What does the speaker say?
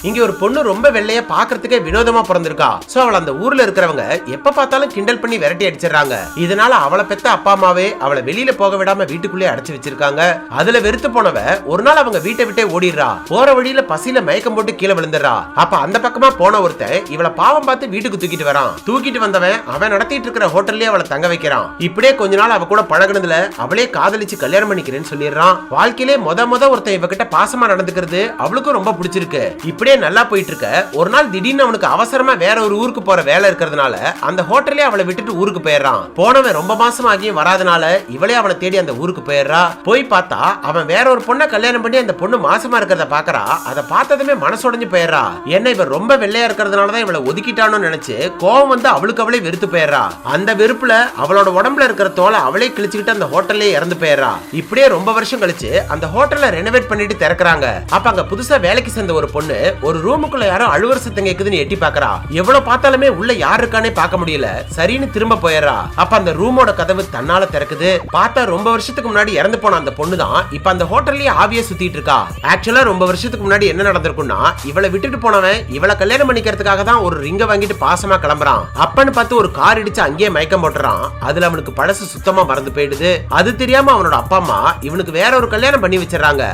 இங்க ஒரு பொண்ணு ரொம்ப வெள்ளைய பாக்குறதுக்கே வினோதமா பிறந்திருக்கா. சோ அவள அந்த ஊர்ல இருக்கிறவங்க எப்ப பார்த்தாலும் கிண்டல் பண்ணி விரட்டி அடிச்சிடறாங்க. இதனால அவளை பெத்த அப்பா அம்மாவே அவளை வெளியில போக விடாம வீட்டுக்குள்ளே அடைச்சு வச்சிருக்காங்க. அதுல வெறுத்து போனவ ஒரு நாள் அவங்க வீட்டை விட்டே ஓடிடுறா. போற வழியில பசியில மயக்கம் போட்டு கீழே விழுந்துடுறா. அப்ப அந்த பக்கமா போன ஒருத்தன் இவளை பாவம் பார்த்து வீட்டுக்கு தூக்கிட்டு வரான். தூக்கிட்டு வந்தவன் அவன் நடத்திட்டு இருக்கிற ஹோட்டல்லே அவளை தங்க வைக்கிறான். இப்படியே கொஞ்ச நாள் அவ கூட பழகுனதுல அவளே காதலிச்சு கல்யாணம் பண்ணிக்கிறேன்னு சொல்லிடுறான். வாழ்க்கையிலே முத ஒருத்தன் இவகிட்ட பாசமா நடந்துக்கிறது அவளுக்கும் ரொம்ப பிடிச்சிருக்கு. இப்படியே நல்லா போயிட்டு இருக்க ஒரு நாள் திடீர்னு அவனுக்கு அவசரமா வேற ஒரு ஊருக்கு போற வேலை இருக்கிறதுனால அந்த ஹோட்டல்லே அவளை விட்டுட்டு ஊருக்கு போயிடுறான். போனவன் ரொம்ப மாசம் ஆகியும் வராதனால இவளே அவனை தேடி அந்த ஊருக்கு போயிடுறா. போய் பார்த்தா அவன் வேற ஒரு பொண்ணை கல்யாணம் பண்ணி அந்த பொண்ணு மாசமா இருக்கிறத பாக்குறா. அதை பார்த்ததுமே மனசுடைஞ்சு போயிடுறா. என்ன இவ ரொம்ப வெள்ளையா இருக்கிறதுனாலதான் இவளை ஒதுக்கிட்டானு நினைச்சு கோவம் வந்து அவளுக்கு அவளே வெறுத்து போயிடுறா. அந்த வெறுப்புல அவளோட உடம்புல இருக்கிற தோலை அவளே கிழிச்சுக்கிட்டு அந்த ஹோட்டல்லே இறந்து போயிடுறா. இப்படியே ரொம்ப வருஷம் கழிச்சு அந்த ஹோட்டல்ல ரெனோவேட் பண்ணிட்டு திறக்கறாங்க. அப்ப அங்க புதுசா வேலைக்கு சேர்ந்த ஒரு பொண்ணு ஒரு ரூமுக்குள்ள யாரோ அழுவர சத்தம் கேக்குதுன்னு எட்டி பாக்குறா. எவ்வளவு பார்த்தாலுமே உள்ள யாரு இருக்கானே பார்க்க முடியல. சரின்னு திரும்ப போயிடுறா. அப்ப அந்த ரூமோட கதவு தன்னால திறக்குது. பார்த்தா ரொம்ப வருஷத்துக்கு முன்னாடி இறந்து போன அந்த பொண்ணு தான் இப்ப அந்த ஹோட்டல்லயே ஆவியா சுத்திட்டு இருக்கா. ஆக்சுவலா ரொம்ப வருஷத்துக்கு முன்னாடி என்ன நடந்திருக்கும்னா இவளை விட்டுட்டு போனவன் இவளை கல்யாணம் பண்ணிக்கிறதுக்காக தான் ஒரு ரிங்க வாங்கிட்டு பாசமா கிளம்புறான். அப்பன்னு பார்த்து ஒரு கார் இடிச்சு அங்கேயே மயக்கம் போட்டுறான். அதுல அவனுக்கு பழசு சுத்தமா மறந்து போயிடுது. அது தெரியாம அவனோட அப்பா அம்மா இவனுக்கு வேற ஒரு கல்யாணம் பண்ணி வச்சிடறாங்க.